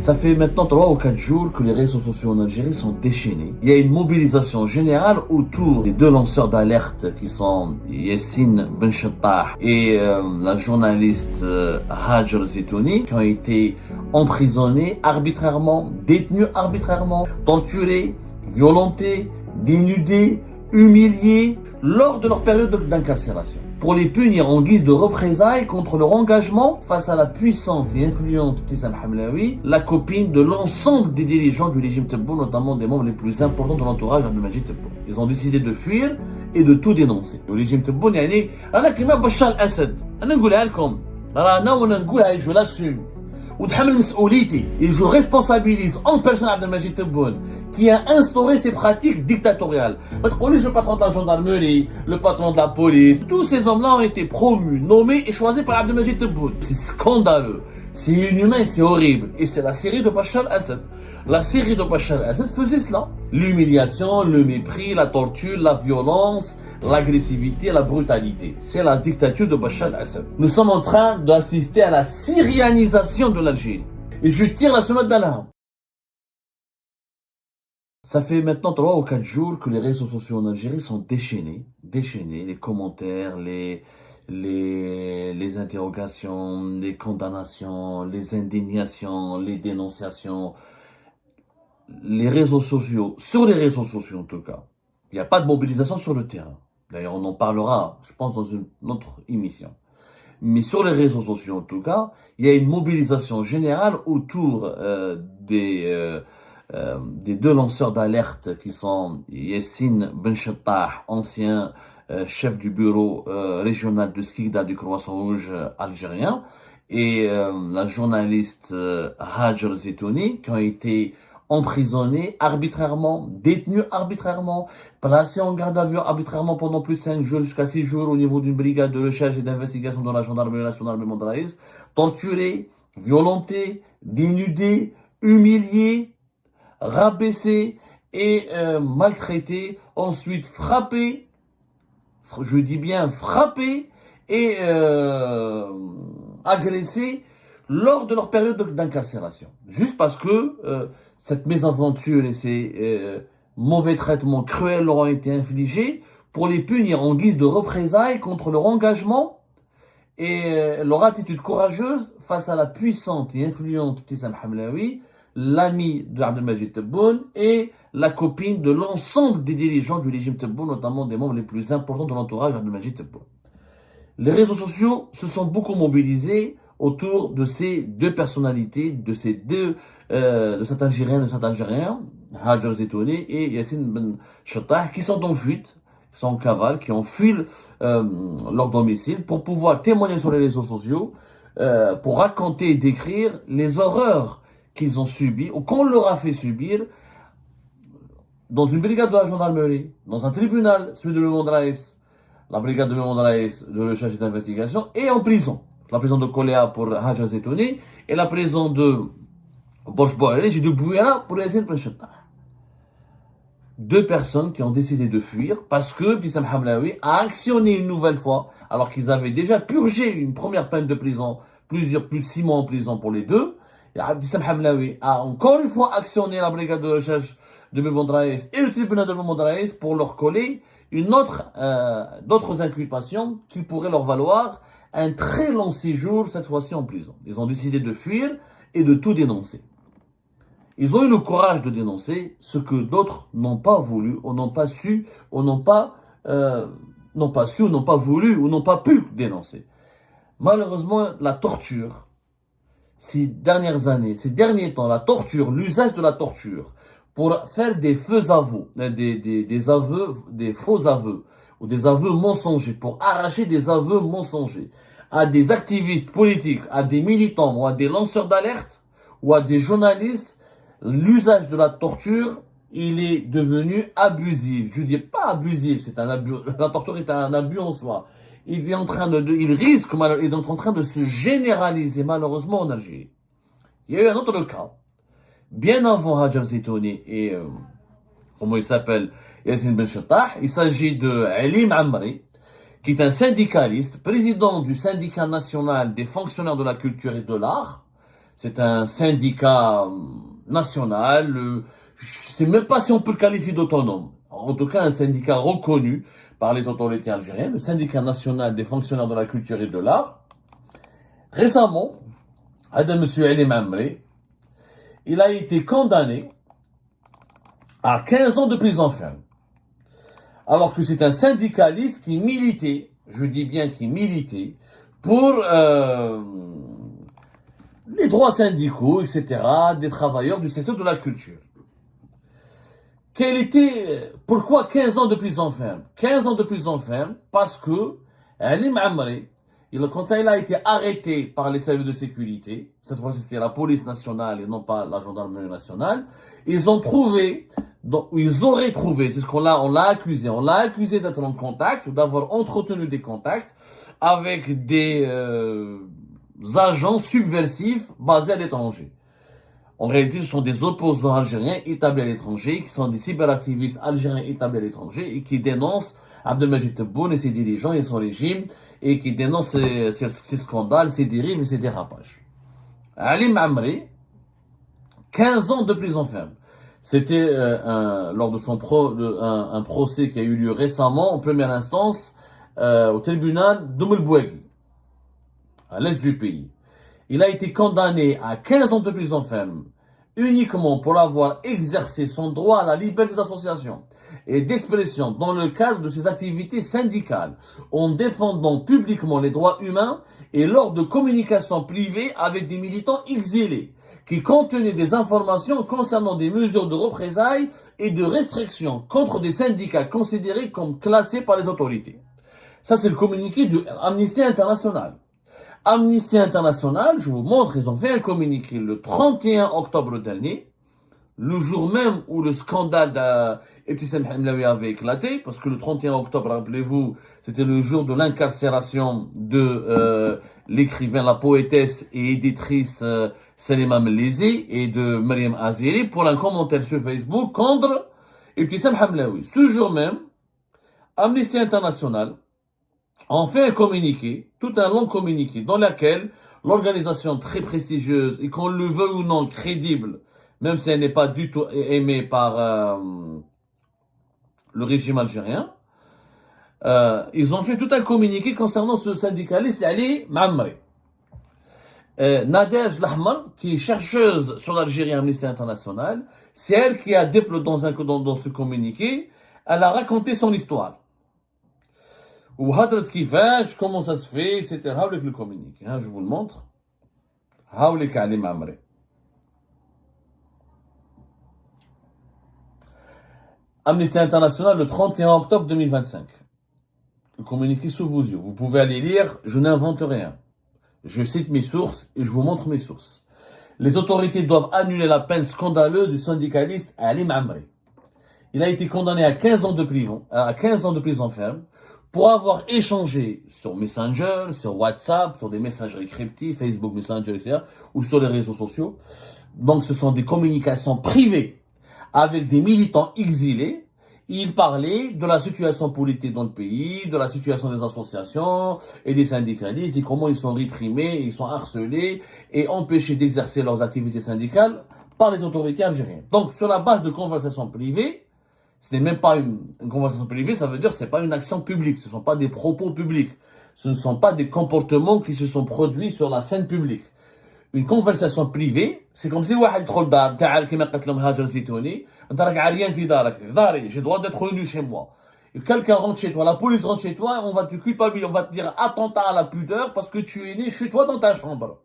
Ça fait maintenant 3 ou 4 jours que les réseaux sociaux en Algérie sont déchaînés. Il y a une mobilisation générale autour des deux lanceurs d'alerte qui sont Yassine Benchettah et la journaliste Hajar Zitouni, qui ont été emprisonnés arbitrairement, détenus arbitrairement, torturés, violentés, dénudés, humiliés lors de leur période d'incarcération, pour les punir en guise de représailles contre leur engagement face à la puissante et influente Ibtissam Hamlaoui, la copine de l'ensemble des dirigeants du régime Tebboune, notamment des membres les plus importants de l'entourage d'Abdelmajid Tebboune. Ils ont décidé de fuir et de tout dénoncer. Le régime Tebboune, أنا كما بشار الأسد أنا نقولها لكم رانا وانا نقولها je l'assume وتحمل مسؤوليتي et je responsabilise en personne Abdelmajid Tebboune qui a instauré ces pratiques dictatoriales. Le patron de la gendarmerie, le patron de la police, tous ces hommes-là ont été promus, nommés et choisis par Abdelmajid Tebboune. C'est scandaleux, c'est inhumain, c'est horrible. Et c'est la série de Bachar al-Assad. La série de Bachar al-Assad faisait cela. L'humiliation, le mépris, la torture, la violence, l'agressivité, la brutalité. C'est la dictature de Bachar al-Assad. Nous sommes en train d'assister à la syrianisation de l'Algérie. Et je tire la sonnette d'alarme. Ça fait maintenant 3 ou 4 jours que les réseaux sociaux en Algérie sont déchaînés, les commentaires, les interrogations, les condamnations, les indignations, les dénonciations. Les réseaux sociaux, sur les réseaux sociaux en tout cas, il n'y a pas de mobilisation sur le terrain. D'ailleurs, on en parlera, je pense, dans une autre émission. Mais sur les réseaux sociaux en tout cas, il y a une mobilisation générale autour des deux lanceurs d'alerte qui sont Yassine Benchettah, ancien chef du bureau régional de Skikda du Croissant Rouge algérien, et la journaliste Hajar Zitouni, qui ont été emprisonnés arbitrairement, détenus arbitrairement, placés en garde à vue arbitrairement pendant plus de 5 jours jusqu'à 6 jours au niveau d'une brigade de recherche et d'investigation dans la gendarmerie nationale de Mondraïs, torturés, violentés, dénudés, humiliés, rabaissés et maltraités, ensuite frappés, je dis bien frappés et agressés lors de leur période d'incarcération. Juste parce que cette mésaventure et ces mauvais traitements cruels leur ont été infligés pour les punir en guise de représailles contre leur engagement et leur attitude courageuse face à la puissante et influente Ibtissam Hamlaoui, l'ami de Abdelmajid Tebboune et la copine de l'ensemble des dirigeants du régime Tebboune, notamment des membres les plus importants de l'entourage d'Abdelmajid Tebboune. Les réseaux sociaux se sont beaucoup mobilisés autour de ces deux personnalités, de ces deux, de cet Algérien, Hajar Zitouni et Yassine Benchettah, qui sont en fuite, qui sont en cavale, qui ont fui leur domicile pour pouvoir témoigner sur les réseaux sociaux, pour raconter et décrire les horreurs qu'ils ont subies ou qu'on leur a fait subir dans une brigade de la gendarmerie, dans un tribunal, celui de Mondraïs, la brigade de Mondraïs de recherche et d'investigation, et en prison. La prison de Koléa pour Hajar Zitouni et la prison de Borj Boualej et de Bouira pour Yassine Benchettah. Deux personnes qui ont décidé de fuir parce que Ibtissam Hamlaoui a actionné une nouvelle fois, alors qu'ils avaient déjà purgé une première peine de prison, plus de 6 mois en prison pour les deux. Et Ibtissam Hamlaoui a encore une fois actionné la brigade de recherche de Mondraïs et le tribunal de Mondraïs pour leur coller d'autres inculpations qui pourraient leur valoir un très long séjour, cette fois-ci en prison. Ils ont décidé de fuir et de tout dénoncer. Ils ont eu le courage de dénoncer ce que d'autres n'ont pas voulu, ou n'ont pas su, ou n'ont pas voulu, ou n'ont pas pu dénoncer. Malheureusement, la torture, ces dernières années, ces derniers temps, la torture, l'usage de la torture, pour faire des faux aveux, des faux aveux, ou des aveux mensongers, pour arracher des aveux mensongers à des activistes politiques, à des militants, ou à des lanceurs d'alerte, ou à des journalistes, l'usage de la torture, il est devenu abusif. Je dis pas abusif, c'est un abus, la torture est un abus en soi. Il est en train il est en train de se généraliser, malheureusement, en Algérie. Il y a eu un autre cas. Bien avant Hajar Zitouni et, comment il s'appelle, Yassine Benchettah, il s'agit de Ali Amri, qui est un syndicaliste, président du syndicat national des fonctionnaires de la culture et de l'art, C'est un syndicat national. Je sais même pas si on peut le qualifier d'autonome. En tout cas, un syndicat reconnu par les autorités algériennes, le syndicat national des fonctionnaires de la culture et de l'art. Récemment, monsieur Ali Mamri, il a été condamné à 15 ans de prison ferme. Alors que c'est un syndicaliste qui militait, je dis bien qui militait, pour les droits syndicaux, etc., des travailleurs du secteur de la culture. Pourquoi 15 ans de prison ferme? 15 ans de prison ferme parce que Ali Mamri, quand il a été arrêté par les services de sécurité, cette fois c'était la police nationale et non pas la gendarmerie nationale, ils auraient trouvé, c'est ce on l'a accusé d'être en contact, d'avoir entretenu des contacts avec des agents subversifs basés à l'étranger. En réalité, ce sont des opposants algériens établis à l'étranger, qui sont des cyberactivistes algériens établis à l'étranger et qui dénoncent Abdelmajid Tebboune et ses dirigeants et son régime et qui dénoncent ces scandales, ces dérives et ces dérapages. Ali Mamri, 15 ans de prison ferme. C'était lors de un procès qui a eu lieu récemment en première instance au tribunal d'Oum el-Bouaghi, à l'est du pays. Il a été condamné à 15 ans de prison ferme uniquement pour avoir exercé son droit à la liberté d'association et d'expression dans le cadre de ses activités syndicales, en défendant publiquement les droits humains et lors de communications privées avec des militants exilés qui contenaient des informations concernant des mesures de représailles et de restrictions contre des syndicats considérés comme classés par les autorités. Ça, c'est le communiqué de Amnesty International. Amnesty International, je vous montre, ils ont fait un communiqué le 31 octobre dernier, le jour même où le scandale d'Ibtissam Hamlaoui avait éclaté, parce que le 31 octobre, rappelez-vous, c'était le jour de l'incarcération de l'écrivain, la poétesse et éditrice Salima Melizi et de Mariam Azeri pour un commentaire sur Facebook contre Ibtissam Hamlaoui. Ce jour même, Amnesty International on fait un communiqué, tout un long communiqué, dans lequel l'organisation très prestigieuse, et qu'on le veuille ou non crédible, même si elle n'est pas du tout aimée par le régime algérien, ils ont fait tout un communiqué concernant ce syndicaliste, Ali Mamri. Nadège Lahmar, qui est chercheuse sur l'Algérie Amnesty International, c'est elle qui a déploré dans ce communiqué, elle a raconté son histoire. وهضرت كيفاش comment ça se fait etc. هاولك le communiqué, je vous le montre. هاولك علي معمري. Amnesty International le 31 octobre 2025. Le communiqué sous vos yeux. Vous pouvez aller lire, je n'invente rien. Je cite mes sources et je vous montre mes sources. Les autorités doivent annuler la peine scandaleuse du syndicaliste Ali Mamri. Il a été condamné à 15 ans de prison ferme pour avoir échangé sur Messenger, sur WhatsApp, sur des messageries cryptées, Facebook Messenger, etc., ou sur les réseaux sociaux. Donc ce sont des communications privées avec des militants exilés. Il parlait de la situation politique dans le pays, de la situation des associations et des syndicalistes et comment ils sont réprimés, ils sont harcelés et empêchés d'exercer leurs activités syndicales par les autorités algériennes. Donc sur la base de conversations privées, ce n'est même pas une conversation privée, ça veut dire que ce n'est pas une action publique, ce ne sont pas des propos publics, ce ne sont pas des comportements qui se sont produits sur la scène publique. Une conversation privée, c'est comme si واحد يدخل دار تاعك كيما قلت لهم هاجر زيتوني انت راك عريان في دارك في داري j'ai le droit d'être venu chez moi. Et quelqu'un rentre chez toi, la police rentre chez toi, on va te culpabiliser, on va te dire attentat à la pudeur parce que tu es né chez toi dans ta chambre,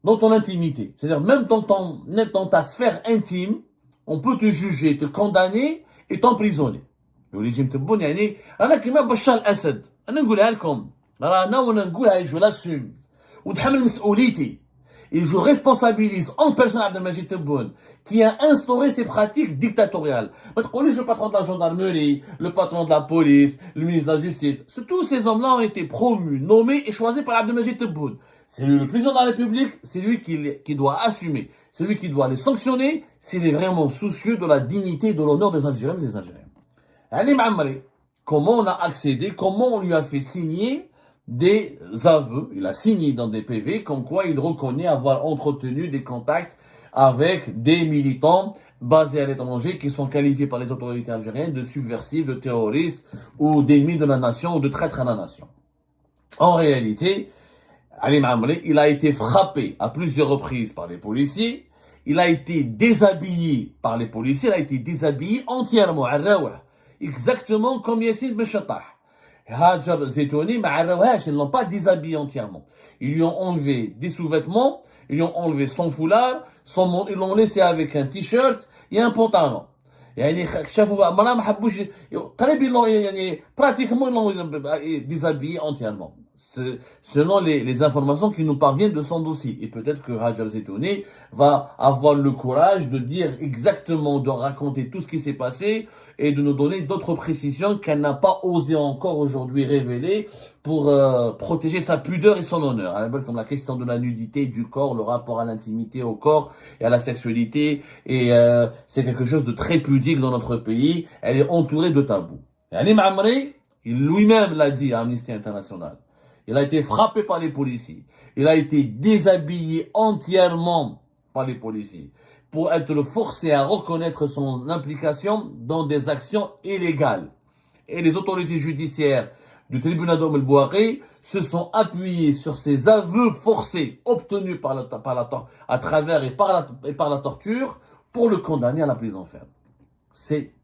dans ton intimité. C'est-à-dire même dans ta sphère intime, on peut te juger, te condamner et t'emprisonner. Le régime Tebboune يعني انا كيما بشار الاسد انا نقولها لكم رانا وانا نقولها je l'assume ونتحمل مسؤوليتي. Et je responsabilise en personne Abdelmajid Tebboune qui a instauré ces pratiques dictatoriales. Mais le patron de la gendarmerie, le patron de la police, le ministre de la justice, tous ces hommes-là ont été promus, nommés et choisis par Abdelmajid Tebboune. C'est lui le président de la République, c'est lui qui doit assumer, c'est lui qui doit les sanctionner s'il est vraiment soucieux de la dignité et de l'honneur des Algériens et des Algériens. Ali Mamri, comment on a accédé, comment on lui a fait signer des aveux, il a signé dans des PV comme quoi il reconnaît avoir entretenu des contacts avec des militants basés à l'étranger qui sont qualifiés par les autorités algériennes de subversifs, de terroristes ou d'ennemis de la nation ou de traîtres à la nation. En réalité, Ali Mamri, il a été frappé à plusieurs reprises par les policiers, il a été déshabillé par les policiers, il a été déshabillé entièrement, exactement comme Yassine Ben Chattah. Hajar Zetouni, ils ne l'ont pas déshabillé entièrement. Ils lui ont enlevé des sous-vêtements, ils lui ont enlevé son foulard, ils l'ont laissé avec un t-shirt et un pantalon. يعني شافوا ما حبوش قريب يعني pratiquement ils l'ont déshabillé entièrement. Selon les informations qui nous parviennent de son dossier. Et peut-être que Hajar Zetouni va avoir le courage de dire exactement, de raconter tout ce qui s'est passé et de nous donner d'autres précisions qu'elle n'a pas osé encore aujourd'hui révéler pour protéger sa pudeur et son honneur. Comme la question de la nudité du corps, le rapport à l'intimité au corps et à la sexualité. Et c'est quelque chose de très pudique dans notre pays. Elle est entourée de tabous. Et Ali Mamri, il lui-même l'a dit à Amnesty International. Il a été frappé par les policiers. Il a été déshabillé entièrement par les policiers pour être forcé à reconnaître son implication dans des actions illégales. Et les autorités judiciaires du tribunal d'Oum el-Bouakhi se sont appuyées sur ces aveux forcés obtenus à travers et par la torture pour le condamner à la prison ferme. C'est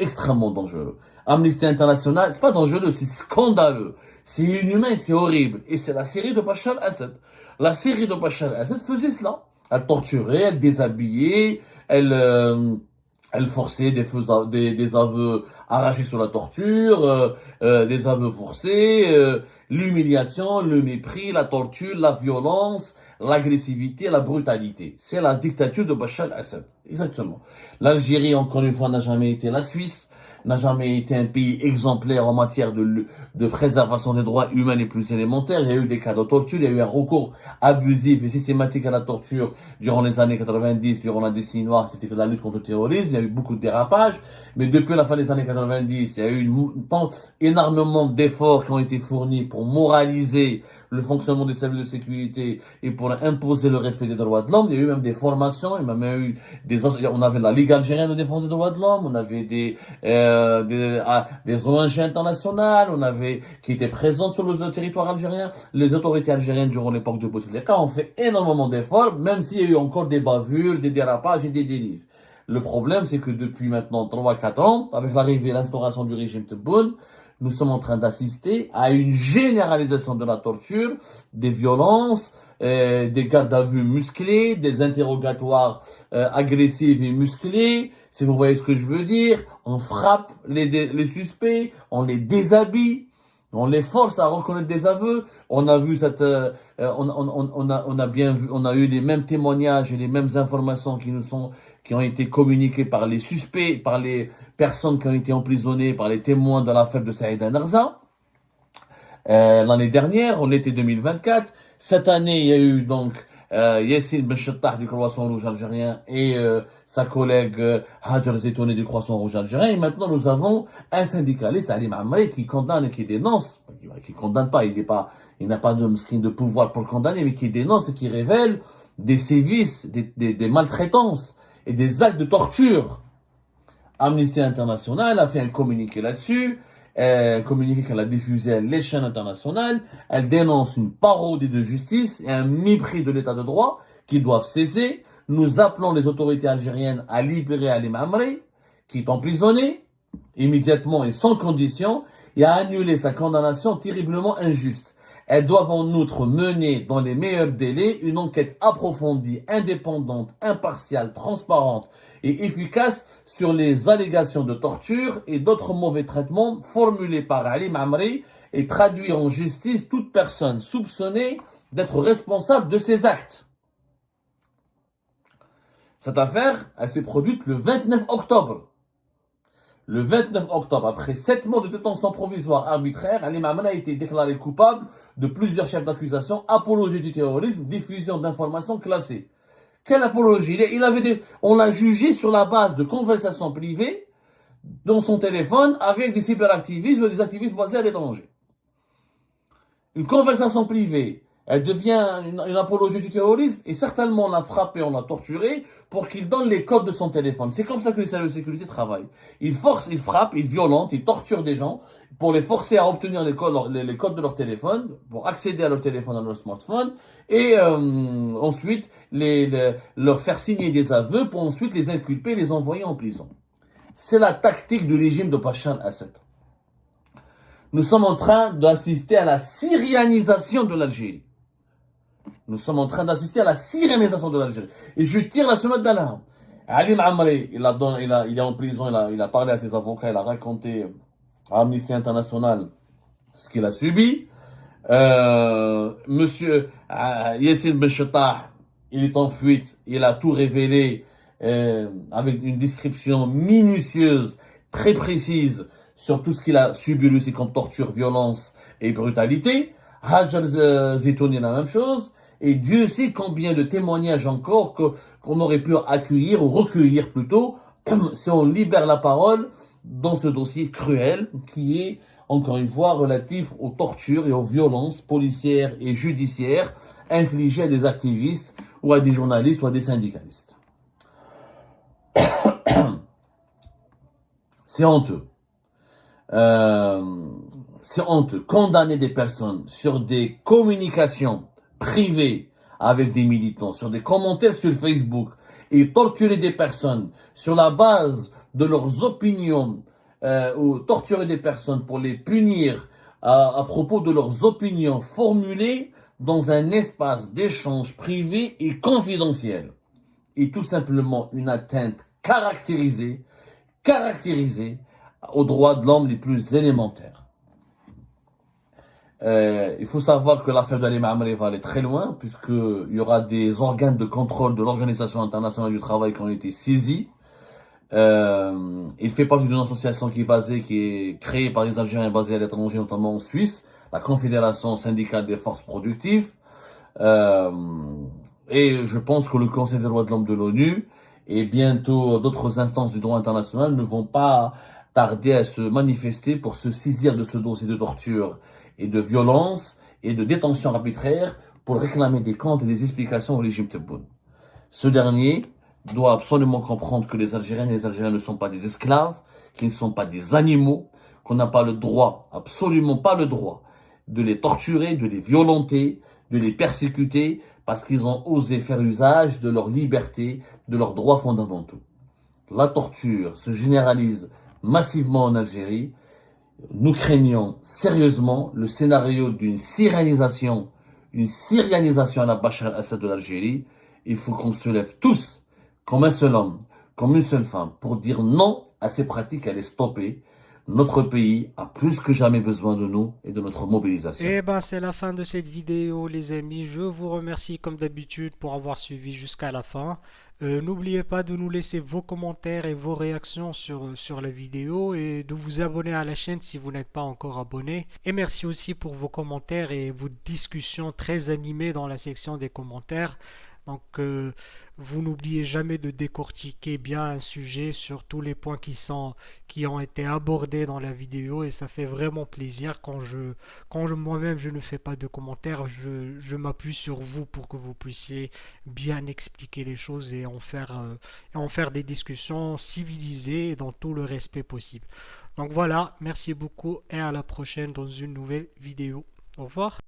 extrêmement dangereux. Amnesty International, c'est pas dangereux, c'est scandaleux. C'est inhumain, c'est horrible. Et c'est la série de Bachar al-Assad. La série de Bachar al-Assad faisait cela. Elle torturait, elle déshabillait, elle forçait des aveux arrachés sur la torture, des aveux forcés, l'humiliation, le mépris, la torture, la violence, l'agressivité, la brutalité. C'est la dictature de Bachar al-Assad. Exactement. L'Algérie, encore une fois, n'a jamais été la Suisse, n'a jamais été un pays exemplaire en matière de préservation des droits humains les plus élémentaires. Il y a eu des cas de torture, il y a eu un recours abusif et systématique à la torture durant les années 90, durant la décennie noire, c'était que la lutte contre le terrorisme, il y a eu beaucoup de dérapages, mais depuis la fin des années 90, il y a eu énormément d'efforts qui ont été fournis pour moraliser le fonctionnement des services de sécurité et pour imposer le respect des droits de l'homme. Il y a eu même des formations, il y a même eu on avait la Ligue algérienne de défense des droits de l'homme, on avait des ONG internationales, qui étaient présentes sur le territoire algérien. Les autorités algériennes durant l'époque de Bouteflika ont fait énormément d'efforts, même s'il y a eu encore des bavures, des dérapages et des délits. Le problème, c'est que depuis maintenant 3-4 ans, avec l'arrivée et l'instauration du régime Tebboune, nous sommes en train d'assister à une généralisation de la torture, des violences, des gardes à vue musclés, des interrogatoires agressifs et musclés. Si vous voyez ce que je veux dire, on frappe les suspects, on les déshabille, on les force à reconnaître des aveux. On a vu on a bien vu, on a eu les mêmes témoignages et les mêmes informations qui ont été communiquées par les suspects, par les personnes qui ont été emprisonnées, par les témoins de l'affaire de Saïda Narza. L'année dernière, en été 2024. Cette année, il y a eu donc Yassine Ben Chattah du Croissant Rouge algérien et sa collègue Hajar Zetouni du Croissant Rouge algérien. Et maintenant, nous avons un syndicaliste, Ali Mamri, qui condamne et qui dénonce, qui condamne pas, il n'a pas de pouvoir pour condamner, mais qui dénonce et qui révèle des sévices, des maltraitances et des actes de torture. Amnesty International a fait un communiqué là-dessus, un communiqué qu'elle a diffusé à les chaînes internationales. Elle dénonce une parodie de justice et un mépris de l'état de droit qui doivent cesser. Nous appelons les autorités algériennes à libérer Ali Mamri, qui est emprisonné immédiatement et sans condition, et à annuler sa condamnation terriblement injuste. Elles doivent en outre mener dans les meilleurs délais une enquête approfondie, indépendante, impartiale, transparente et efficace sur les allégations de torture et d'autres mauvais traitements formulés par Ali Mamri et traduire en justice toute personne soupçonnée d'être responsable de ces actes. Cette affaire, elle s'est produite le 29 octobre. Le 29 octobre, après 7 mois de détention provisoire arbitraire, Ali Mamri a été déclaré coupable de plusieurs chefs d'accusation, apologie du terrorisme, diffusion d'informations classées. Quelle apologie? On l'a jugé sur la base de conversations privées dans son téléphone avec des cyberactivistes ou des activistes basés à l'étranger. une conversation privée, elle devient une apologie du terrorisme, et certainement on l'a frappé, on l'a torturé pour qu'il donne les codes de son téléphone. C'est comme ça que les services de sécurité travaillent. Ils forcent, ils frappent, ils violentent, ils torturent des gens pour les forcer à obtenir les codes de leur téléphone, pour accéder à leur téléphone, à leur smartphone, et ensuite leur faire signer des aveux pour ensuite les inculper et les envoyer en prison. C'est la tactique du régime de Bachar al-Assad. Nous sommes en train d'assister à la syrianisation de l'Algérie. Nous sommes en train d'assister à la syrianisation de l'Algérie. Et je tire la sonnette d'alarme. Ali Ma'amri, il est en prison, il a parlé à ses avocats, il a raconté à Amnesty International ce qu'il a subi. Monsieur Yassine Benchettah, il est en fuite, il a tout révélé avec une description minutieuse, très précise sur tout ce qu'il a subi lui, c'est comme torture, violence et brutalité. Hajar Zitouni, la même chose. Et Dieu sait combien de témoignages encore qu'on aurait pu accueillir ou recueillir plutôt si on libère la parole dans ce dossier cruel qui est, encore une fois, relatif aux tortures et aux violences policières et judiciaires infligées à des activistes ou à des journalistes ou à des syndicalistes. C'est honteux. C'est honteux. Condamner des personnes sur des communications privées avec des militants, sur des commentaires sur Facebook, et torturer des personnes sur la base de leurs opinions, ou torturer des personnes pour les punir à propos de leurs opinions formulées dans un espace d'échange privé et confidentiel, est tout simplement une atteinte caractérisée aux droits de l'homme les plus élémentaires. Il faut savoir que l'affaire d'Ali Ma'amri va aller très loin, puisqu'il y aura des organes de contrôle de l'Organisation internationale du travail qui ont été saisis. Il fait partie d'une association qui est créée par les Algériens basés à l'étranger, notamment en Suisse, la Confédération syndicale des forces productives. Et je pense que le Conseil des droits de l'homme de l'ONU et bientôt d'autres instances du droit international ne vont pas tarder à se manifester pour se saisir de ce dossier de torture et de violence et de détention arbitraire pour réclamer des comptes et des explications au régime Tebboune. Ce dernier doit absolument comprendre que les Algériennes et les Algériens ne sont pas des esclaves, qu'ils ne sont pas des animaux, qu'on n'a pas le droit, absolument pas le droit, de les torturer, de les violenter, de les persécuter, parce qu'ils ont osé faire usage de leur liberté, de leurs droits fondamentaux. La torture se généralise massivement en Algérie. Nous craignons sérieusement le scénario d'une syrianisation à la Bachar al-Assad de l'Algérie. Il faut qu'on se lève tous, comme un seul homme, comme une seule femme, pour dire non à ces pratiques, à les stopper. Notre pays a plus que jamais besoin de nous et de notre mobilisation. Et ben c'est la fin de cette vidéo les amis. Je vous remercie comme d'habitude pour avoir suivi jusqu'à la fin. N'oubliez pas de nous laisser vos commentaires et vos réactions sur la vidéo et de vous abonner à la chaîne si vous n'êtes pas encore abonné. Et merci aussi pour vos commentaires et vos discussions très animées dans la section des commentaires. Donc, vous n'oubliez jamais de décortiquer bien un sujet sur tous les points qui ont été abordés dans la vidéo et ça fait vraiment plaisir moi-même je ne fais pas de commentaires, je m'appuie sur vous pour que vous puissiez bien expliquer les choses et en faire des discussions civilisées et dans tout le respect possible. Donc voilà, merci beaucoup et à la prochaine dans une nouvelle vidéo. Au revoir.